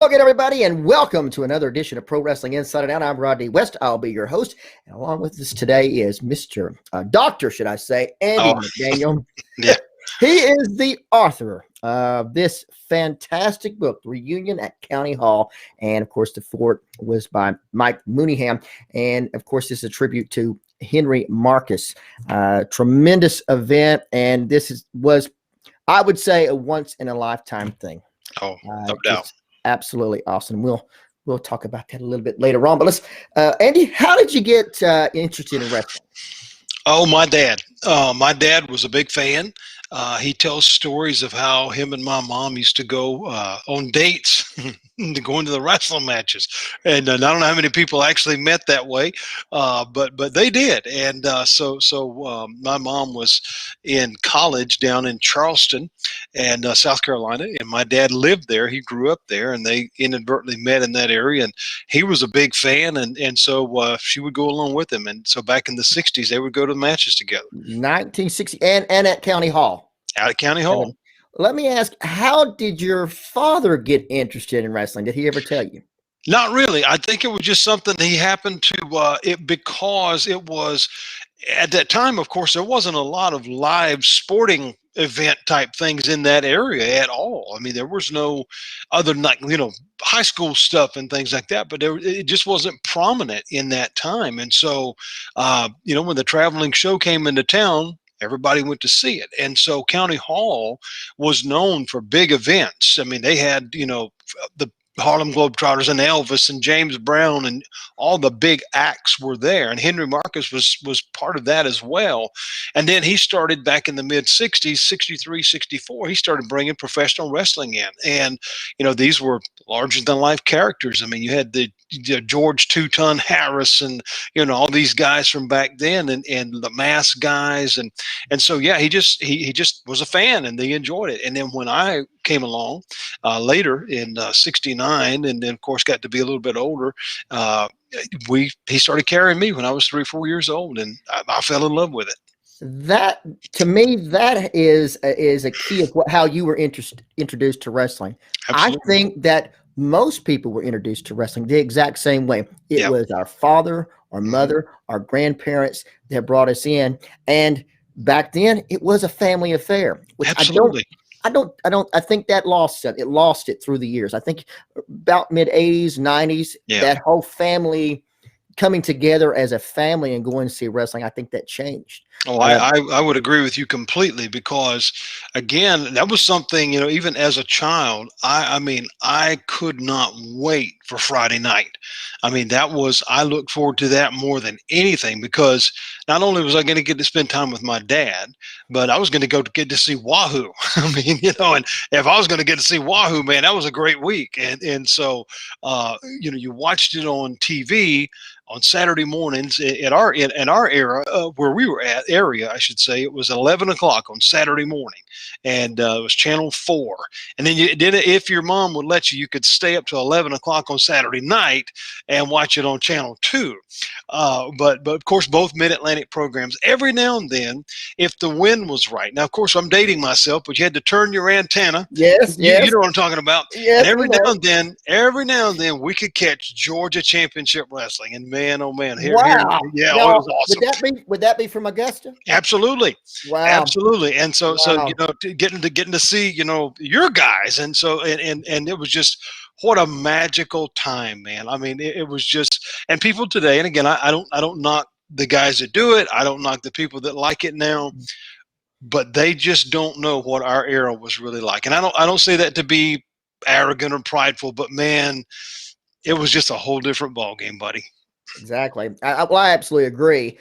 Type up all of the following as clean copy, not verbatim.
Again, everybody, and welcome to another edition of Pro Wrestling Inside and Out. I'm Rodney West. I'll be your host, and along with us today is Mr. Doctor, should I say, Andy McDaniel. Yeah. He is the author of this fantastic book, Reunion at County Hall, and of course, the fort was by Mike Mooneyham, and of course, this is a tribute to Henry Marcus. Tremendous event, and this was, I would say, a once in a lifetime thing. Oh, no doubt. Absolutely awesome. We'll talk about that a little bit later on. But let's, Andy, how did you get interested in wrestling? Oh, my dad. My dad was a big fan. He tells stories of how him and my mom used to go on dates to go into the wrestling matches, and I don't know how many people actually met that way, but they did. And so my mom was in college down in Charleston, and South Carolina, and my dad lived there. He grew up there, and they inadvertently met in that area, and he was a big fan, and so she would go along with him. And so back in the '60s, they would go to matches together. 1960, and at County Hall. Out at County Hall. Let me ask, how did your father get interested in wrestling? Did he ever tell you? Not really. I think it was just something he happened to because it was at that time, of course, there wasn't a lot of live sporting event type things in that area at all. I mean, there was no other than, like, high school stuff and things like that, but it just wasn't prominent in that time. And so, when the traveling show came into town, everybody went to see it. And so County Hall was known for big events. I mean, they had, the Harlem Globetrotters and Elvis and James Brown and all the big acts were there. And Henry Marcus was part of that as well. And then he started back in the mid 60s, 63, 64, he started bringing professional wrestling in. And, these were larger than life characters. I mean, you had the George Two-Ton Harris and, all these guys from back then and the mask guys. And so, yeah, he just was a fan and they enjoyed it. And then when I came along later in 69, and then of course got to be a little bit older, he started carrying me when I was 3 or 4 years old, and I fell in love with it. That, to me, that is a key of how you were introduced to wrestling. Absolutely. I think that most people were introduced to wrestling the exact same way. It was our father, our mother, our grandparents that brought us in, and back then it was a family affair. Which Absolutely. I think that lost it through the years. I think about mid 80s, 90s, that whole family coming together as a family and going to see wrestling, I think that changed. Oh, I would agree with you completely, because again, that was something, even as a child, I mean, I could not wait for Friday night. I mean, I looked forward to that more than anything, because not only was I going to get to spend time with my dad, but I was going to get to see Wahoo. I mean, and if I was going to get to see Wahoo, man, that was a great week. And so, you watched it on TV on Saturday mornings in our era, where we were at area, I should say. It was 11 o'clock on Saturday morning, and it was Channel 4. And then if your mom would let you could stay up till 11 o'clock on Saturday night and watch it on Channel 2. But of course, both Mid-Atlantic programs. Every now and then, if the wind was right. Now, of course, I'm dating myself, but you had to turn your antenna. Yes. You know what I'm talking about. Yes, and every now and then, we could catch Georgia Championship Wrestling, and man, oh man, wow. Now, it was awesome. Would that be from Augusta? Absolutely. Wow. Absolutely. And so getting to see, your guys, and so and it was just, what a magical time, man. I mean, it was just, and people today, and again, I don't knock the guys that do it. I don't knock the people that like it now, but they just don't know what our era was really like. And I don't say that to be arrogant or prideful, but man, it was just a whole different ball game, buddy. Exactly. I absolutely agree.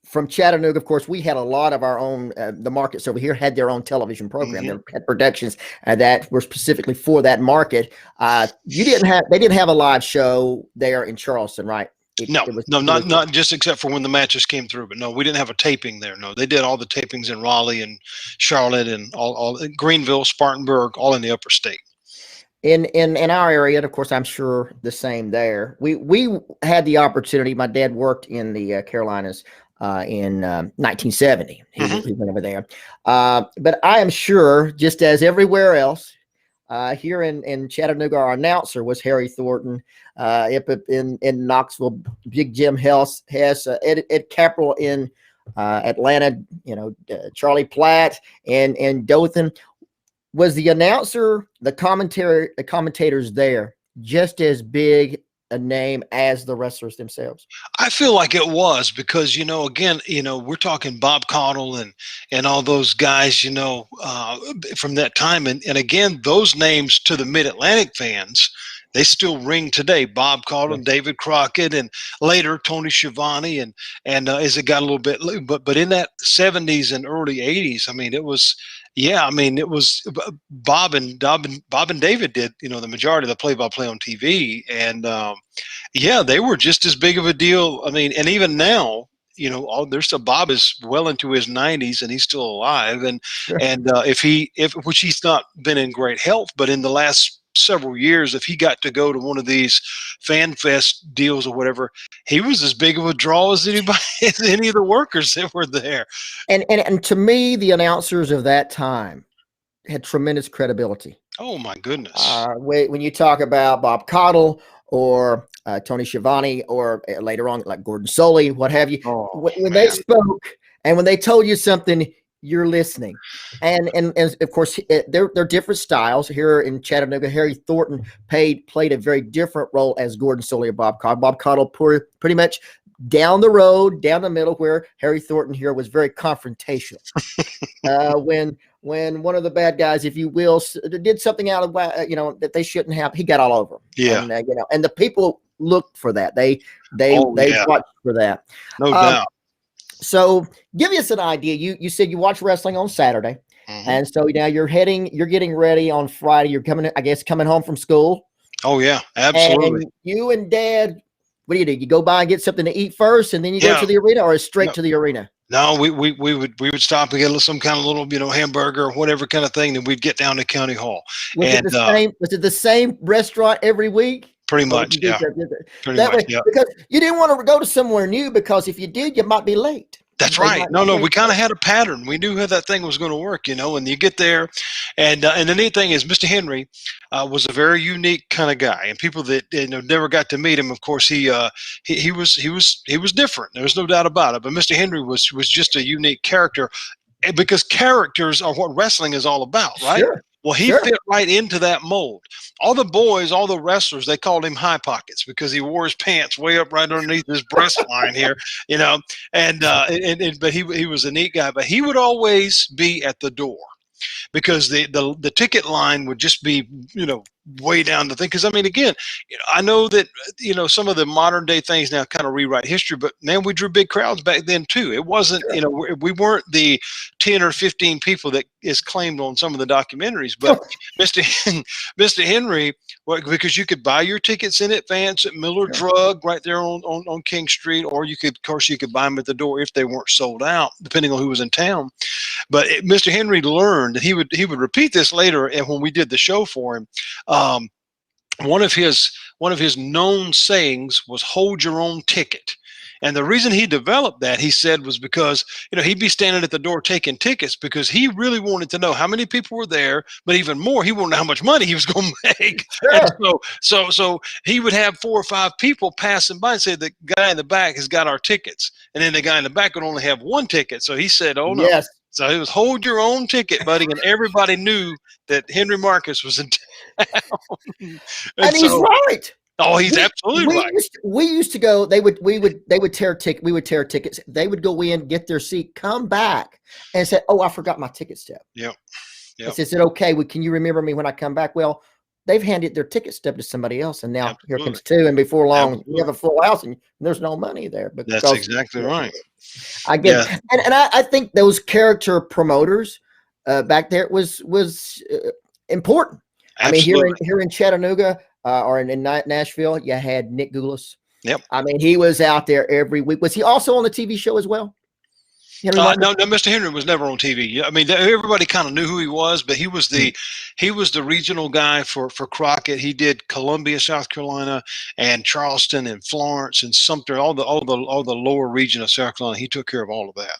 From Chattanooga, of course, we had a lot of our own, the markets over here had their own television program. They had productions that were specifically for that market. They didn't have a live show there in Charleston, right? Not just except for when the matches came through, but no, we didn't have a taping there. No, they did all the tapings in Raleigh and Charlotte and all Greenville, Spartanburg, all in the upper state. In our area, and of course, I'm sure the same there. We had the opportunity. My dad worked in the Carolinas in 1970. He went over there. But I am sure, just as everywhere else, here in Chattanooga, our announcer was Harry Thornton. Up in Knoxville, Big Jim Hess, Ed Capral in Atlanta, Charlie Platt and Dothan. Was the announcer, the commentators there just as big a name as the wrestlers themselves? I feel like it was because, again, we're talking Bob Caudle and all those guys, from that time. And again, those names to the Mid-Atlantic fans, they still ring today. Bob Caudle and David Crockett, and later Tony Schiavone, and as it got a little bit, but in that 70s and early 80s, I mean, it was. Yeah, I mean, it was Bob and David did, the majority of the play-by-play on TV, and yeah, they were just as big of a deal. I mean, and even now, there's a Bob is well into his 90s and he's still alive, and Sure. if which he's not been in great health, but in the last several years, if he got to go to one of these fan fest deals or whatever, he was as big of a draw as anybody, as any of the workers that were there. And to me, the announcers of that time had tremendous credibility. Oh my goodness! When you talk about Bob Caudle or Tony Schiavone, or later on like Gordon Soley, what have you, when they spoke and when they told you something, you're listening. And of course, they're different styles. Here in Chattanooga, Harry Thornton played a very different role as Gordon Soley or Bob Caudle. Bob Caudle pretty much down the road, down the middle, where Harry Thornton here was very confrontational. When one of the bad guys, if you will, did something out of that they shouldn't have, he got all over. Yeah, and and the people looked for that. They watched for that. No doubt. So give us an idea. You said you watch wrestling on Saturday, and so now you're getting ready on Friday. You're coming home from school. Oh yeah, absolutely. And you and Dad, what do? You go by and get something to eat first, and then you go to the arena, or straight to the arena? No, we would stop and get some kind of little hamburger or whatever kind of thing. Then we'd get down to County Hall. Was it the same restaurant every week? Pretty much, yeah. Because you didn't want to go to somewhere new, because if you did, you might be late. That's right. No, we kind of had a pattern. We knew how that thing was going to work, and you get there, and the neat thing is Mr. Henry was a very unique kind of guy, and people that never got to meet him, of course, he was different. There's no doubt about it. But Mr. Henry was just a unique character, because characters are what wrestling is all about, right? Sure. Well, he fit right into that mold. All the boys, all the wrestlers, they called him High Pockets because he wore his pants way up right underneath his breastline here, but he was a neat guy. But he would always be at the door, because the ticket line would just be way down the thing. Because I mean, again, I know that some of the modern day things now kind of rewrite history, but man, we drew big crowds back then too. It wasn't we weren't the 10 or 15 people that is claimed on some of the documentaries, but Mr. Henry, because you could buy your tickets in advance at Miller Drug right there on King Street, or you could buy them at the door if they weren't sold out, depending on who was in town. But Mr. Henry learned that he would repeat this later, and when we did the show for him, one of his known sayings was "Hold your own ticket." And the reason he developed that, he said, was because he'd be standing at the door taking tickets, because he really wanted to know how many people were there, but even more, he wanted to know how much money he was going to make. Sure. And so he would have 4 or 5 people passing by and say, "The guy in the back has got our tickets," and then the guy in the back would only have 1 ticket. So he said, "Oh no." Yes. So it was "Hold your own ticket, buddy," and everybody knew that Henry Marcus was in town. and he's right. Oh, he's absolutely right. We used to go. They would tear tickets. We would tear tickets. They would go in, get their seat, come back, and say, "Oh, I forgot my ticket stub." Yep. I said, "Okay, can you remember me when I come back?" Well, they've handed their ticket stub to somebody else, and now here comes 2, and before long, you have a full house, and there's no money there. That's exactly right. I get, and I think those character promoters back there was important. Absolutely. I mean, here in Chattanooga or in Nashville, you had Nick Goulas. Yep. I mean, he was out there every week. Was he also on the TV show as well? No, Mr. Henry was never on TV. I mean, everybody kind of knew who he was, but he was the regional guy for Crockett. He did Columbia, South Carolina, and Charleston, and Florence, and Sumter, all the lower region of South Carolina. He took care of all of that.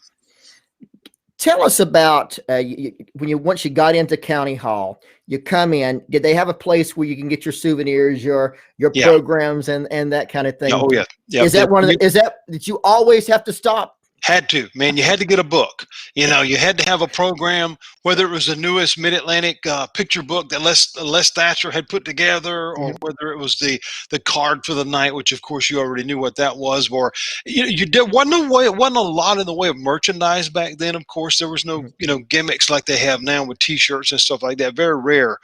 Tell us about when you once you got into County Hall, you come in. Did they have a place where you can get your souvenirs, your Yeah. programs, and that kind of Yeah. thing? Oh yeah. Yeah. Is that one of the? Is that did you always have to stop? Had to, man. You had to get a book. You had to have a program, whether it was the newest Mid-Atlantic picture book that Les Thatcher had put together, or Mhm. whether it was the card for the night, which of course you already knew what that was. Or you did wasn't a lot in the way of merchandise back then. Of course, there was no Mhm. gimmicks like they have now with T-shirts and stuff like that. Very rare.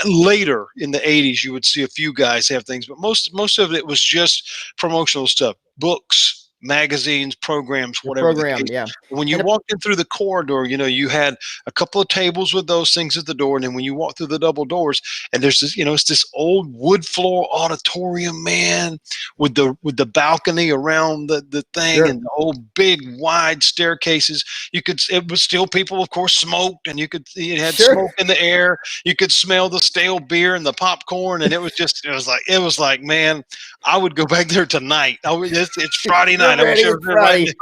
Later in the '80s, you would see a few guys have things, but most of it was just promotional stuff, books, magazines, programs, The whatever the program, case. yeah. When you And walked in through the corridor, you had a couple of tables with those things at the door, and then when you walk through the double doors, and there's this, it's this old wood floor auditorium, man, with the balcony around the thing, sure, and the old big wide staircases. It was still, people, of course, smoked, and it had sure. smoke in the air. You could smell the stale beer and the popcorn, and it was like, man, I would go back there tonight. It's Friday night. You're I wish ready. I was It's there right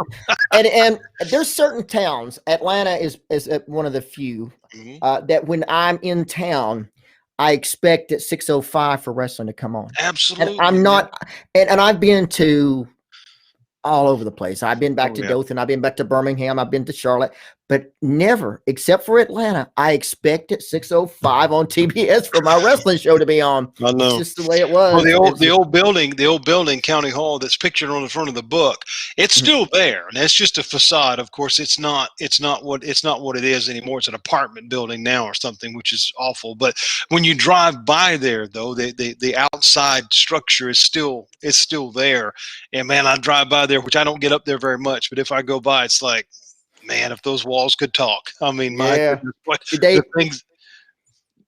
Friday. now. And there's certain towns. Atlanta is one of the few Mhm. that when I'm in town, I expect at 6:05 for wrestling to come on. And Absolutely, I'm man. not. And I've been to all over the place. I've been back Oh to yeah. Dothan. I've been back to Birmingham. I've been to Charlotte, but never, except for Atlanta, I expect at 6:05 on TBS for my wrestling show to be on. I It's know. just the way it Well, was. It's the just, old building, County Hall, that's pictured on the front of the book, it's Mhm. still there, and it's just a facade. Of course, it's not what it is anymore. It's an apartment building now or something, which is awful. But when you drive by there, though, the outside structure is still there. And man, I drive by there, which I don't get up there very much, but if I go by, it's like, man, if those walls could talk. I mean, my Yeah. goodness, what Did the they things.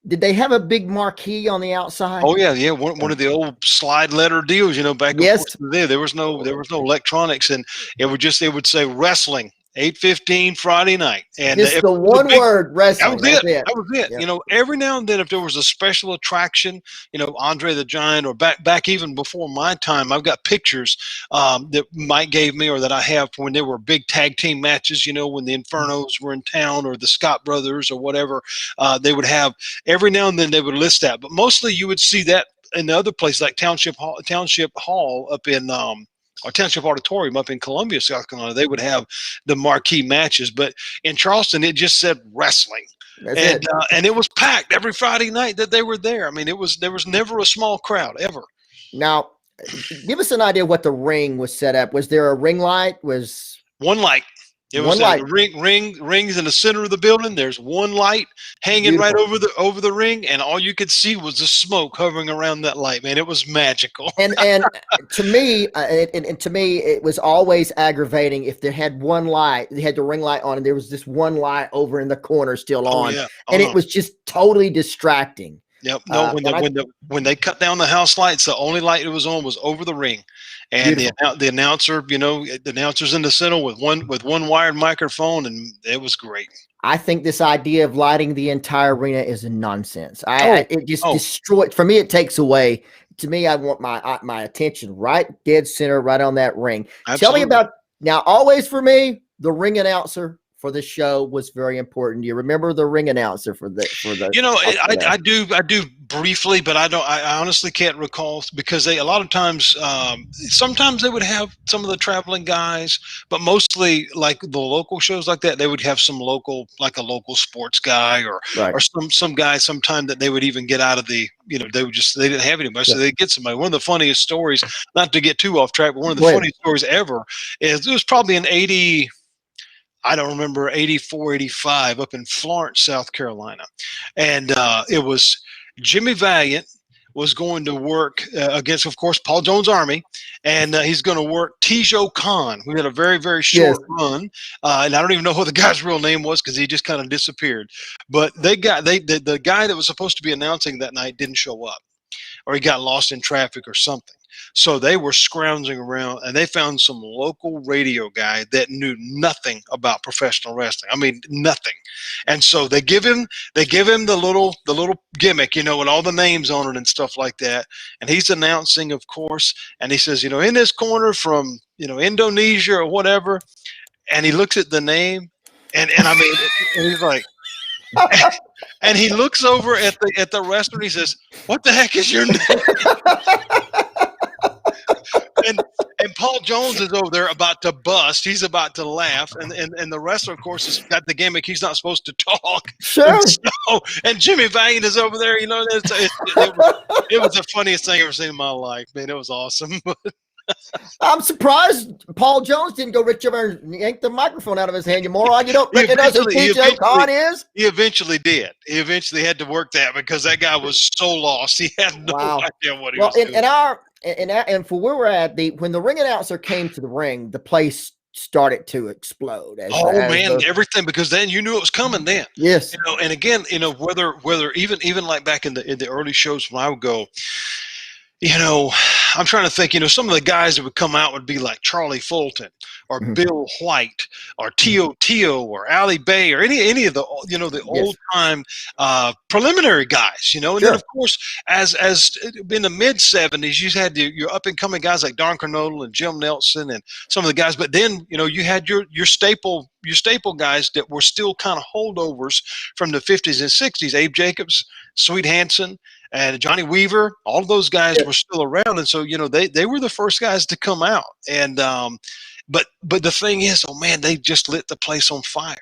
did they have a big marquee on the outside? Oh yeah, yeah. One of the old slide letter deals, back and forth Yes. there was no electronics, and it would say wrestling 8:15 Friday night, and Just if the it was a one big. word That was wrestling. That's it. it. That was it. Yep. Every now and then, if there was a special attraction, Andre the Giant, or back even before my time, I've got pictures that Mike gave me, or that I have, when there were big tag team matches. When the Infernos were in town, or the Scott brothers, or whatever. They would have, every now and then they would list that, but mostly you would see that in the other places, like Township Hall up in or Township Auditorium up in Columbia, South Carolina. They would have the marquee matches, but in Charleston, it just said wrestling, That's and it. and it was packed every Friday night that they were there. I mean, there was never a small crowd ever. Now, give us an idea what the ring was set up. Was there a ring light? Was One light. It was one the light rings in the center of the building. There's one light hanging right beautiful? over the ring, and all you could see was the smoke hovering around that light. Man, it was magical. And to me, and to me, it was always aggravating if they had one light, they had the ring light on, and there was this one light over in the corner still Oh on, yeah. Oh and it no. was just totally distracting. Yep. No. When the And I when the when they cut down the house lights, the only light it was on was over the ring, and beautiful. the announcer, the announcer's in the center with one wired microphone, and it was great. I think this idea of lighting the entire arena is nonsense. Oh. It just Oh. destroyed for me. It takes away. To me, I want my attention right dead center, right on that ring. Tell me Absolutely. about now. Always for me, the ring announcer for the show was very important. Do you remember the ring announcer for the? I do briefly, but I don't. I honestly can't recall, because a lot of times, sometimes they would have some of the traveling guys, but mostly, like the local shows like that, they would have some local, like a local sports guy, or Right. some guy sometime that they would even get out of the. They didn't have anybody, so they get somebody. One of the funniest stories, not to get too off track, but one of the Go ahead. funniest stories ever is, it was probably in 80. I don't remember, 84, 85, up in Florence, South Carolina. And it was Jimmy Valiant was going to work against, of course, Paul Jones' Army, and he's going to work Tijo Khan, who had a very, very Yes. short run. And I don't even know what the guy's real name was, because he just kind of disappeared. But the guy that was supposed to be announcing that night didn't show up, or he got lost in traffic or something. So they were scrounging around, and they found some local radio guy that knew nothing about professional wrestling. I mean, nothing. And so they give him the little gimmick, with all the names on it and stuff like that. And he's announcing, of course, and he says, in this corner from, Indonesia or whatever. And he looks at the name, And I mean, and he's like, and he looks over at the wrestler and he says, "What the heck is your name?" And and Paul Jones is over there about to bust. He's about to laugh, and the wrestler, of course, has got the gimmick. He's not supposed to talk. And Sure. so, and Jimmy Valiant is over there. You know, it was the funniest thing I've ever seen in my life, man. It was awesome. I'm surprised Paul Jones didn't go reach over and yank the microphone out of his hand. You moron! You don't recognize who TJ Khan is? He eventually did. He eventually had to work that because that guy was so lost. He had no idea what he was doing. And for where we're at, when the ring announcer came to the ring, the place started to explode. Everything, because then you knew it was coming. Then, yes, and again, whether even like back in the early shows when I would go. I'm trying to think, some of the guys that would come out would be like Charlie Fulton or Bill White or Tio or Ali Bay or any of the, the old time preliminary guys, and then of course, as in the mid 70s, you had your up and coming guys like Don Kernodle and Jim Nelson and some of the guys, but then, you had your staple guys that were still kind of holdovers from the 50s and 60s, Abe Jacobs, Sweet Hansen, and Johnny Weaver. All of those guys were still around, and so they were the first guys to come out. And but the thing is, oh man, they just lit the place on fire,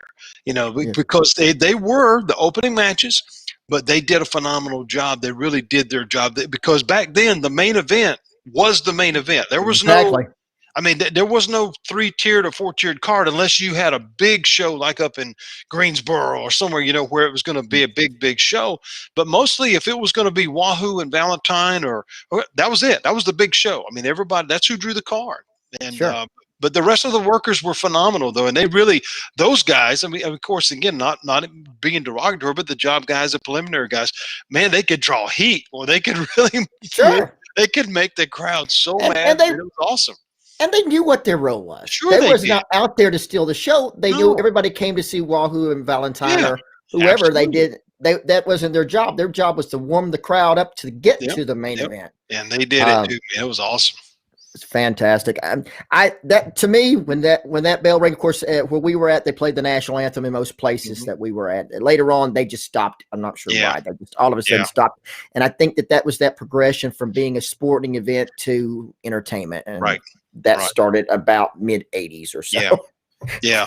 because they were the opening matches, but they did a phenomenal job. They really did their job, because back then the main event was the main event. There was there was no 3-tiered or 4-tiered card unless you had a big show like up in Greensboro or somewhere, where it was going to be a big show. But mostly if it was going to be Wahoo and Valentine or that was it. That was the big show. I mean, everybody, that's who drew the card. And, but the rest of the workers were phenomenal, though. And they really, those guys, I mean, of course, again, not being derogatory, but the job guys, the preliminary guys, man, they could draw heat, or they could really, they could make the crowd so mad. It was awesome. And they knew what their role was. Sure, they was not out there to steal the show. They knew everybody came to see Wahoo and Valentine or whoever. Absolutely. That wasn't their job. Their job was to warm the crowd up to get to the main event. And they did it too, man. It was awesome. It's fantastic. That to me, when that bell rang, of course, where we were at, they played the national anthem in most places that we were at. Later on, they just stopped. I'm not sure why. They just all of a sudden stopped. And I think that was that progression from being a sporting event to entertainment. And that started about mid 80s or so. Yeah.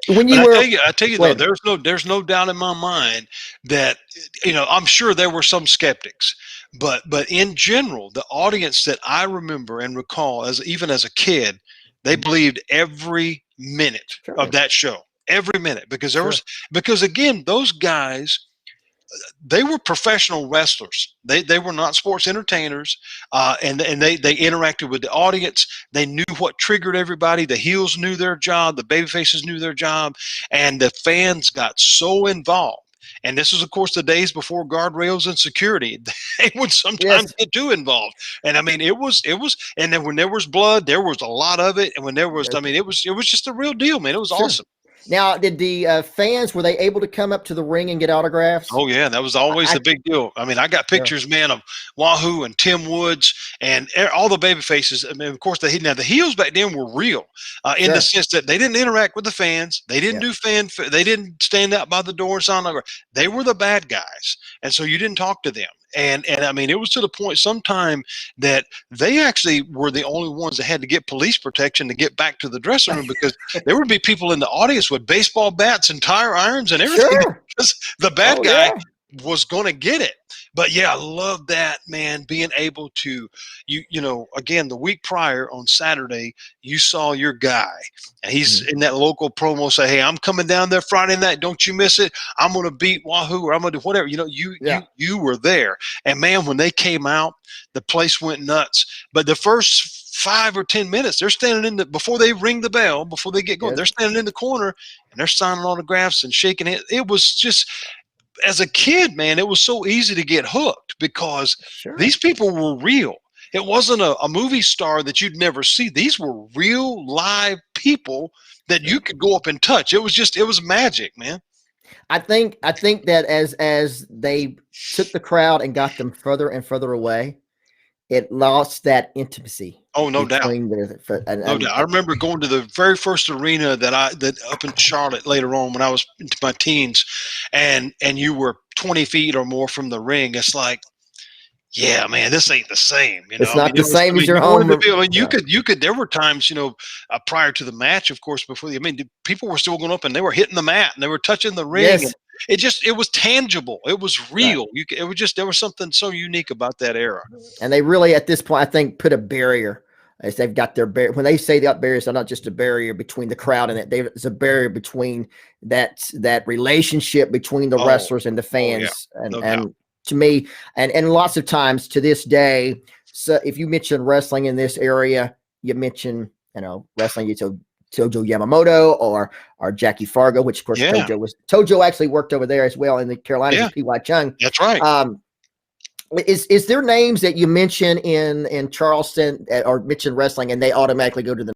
When I tell you though, there's no doubt in my mind that, I'm sure there were some skeptics, but in general, the audience that I remember and recall even as a kid, they believed every minute of that show, every minute, because because again, those guys, they were professional wrestlers. They were not sports entertainers, and they interacted with the audience. They knew what triggered everybody. The heels knew their job. The babyfaces knew their job, and the fans got so involved. And this was, of course, the days before guardrails and security. They would sometimes get too involved. And I mean, it was, and then when there was blood, there was a lot of it. And when there was, it was just a real deal, man. It was awesome. Now, did the fans, were they able to come up to the ring and get autographs? Oh, yeah. That was always the big deal. I mean, I got pictures, man, of Wahoo and Tim Woods and all the baby faces. I mean, of course, the heels back then were real in the sense that they didn't interact with the fans. They didn't do they didn't stand out by the door and sound like they were the bad guys. And so you didn't talk to them. And I mean, it was to the point sometime that they actually were the only ones that had to get police protection to get back to the dressing room, because there would be people in the audience with baseball bats and tire irons and everything. Because the bad guy was going to get it. But yeah, I love that, man, being able to, again, the week prior on Saturday, you saw your guy, and he's in that local promo say, hey, I'm coming down there Friday night. Don't you miss it. I'm going to beat Wahoo, or I'm going to do whatever. You were there. And man, when they came out, the place went nuts. But the first 5 or 10 minutes, they're standing before they ring the bell, before they get going, they're standing in the corner and they're signing autographs and shaking it. It was just, as a kid, man, it was so easy to get hooked because these people were real. It wasn't a movie star that you'd never see. These were real live people that you could go up and touch. It was magic, man. I think that as they took the crowd and got them further and further away, it lost that intimacy Oh, no doubt. between No doubt. I remember going to the very first arena that up in Charlotte later on when I was into my teens, and you were 20 feet or more from the ring. It's like, yeah, man, this ain't the same. it's I mean, not the same as your you wanted to home. be, I mean, Yeah. you could, there were times, prior to the match, of course, I mean, people were still going up and they were hitting the mat and they were touching the ring. And Yes. it was tangible. It was Right. real. It was just, there was something so unique about that era. And they really, at this point, I think, put a barrier as they've got their when they say the barriers are not just a barrier between the crowd and there's a barrier between that relationship between the Oh, wrestlers and the oh yeah, fans. no doubt. And to me, and lots of times to this day, so if you mention wrestling in this area, you mention, wrestling, Tojo Yamamoto or Jackie Fargo, which of course Yeah. Tojo actually worked over there as well in the Carolinas Yeah. with P.Y. Chung. That's right. Is there names that you mention in Charleston or mention wrestling and they automatically go to the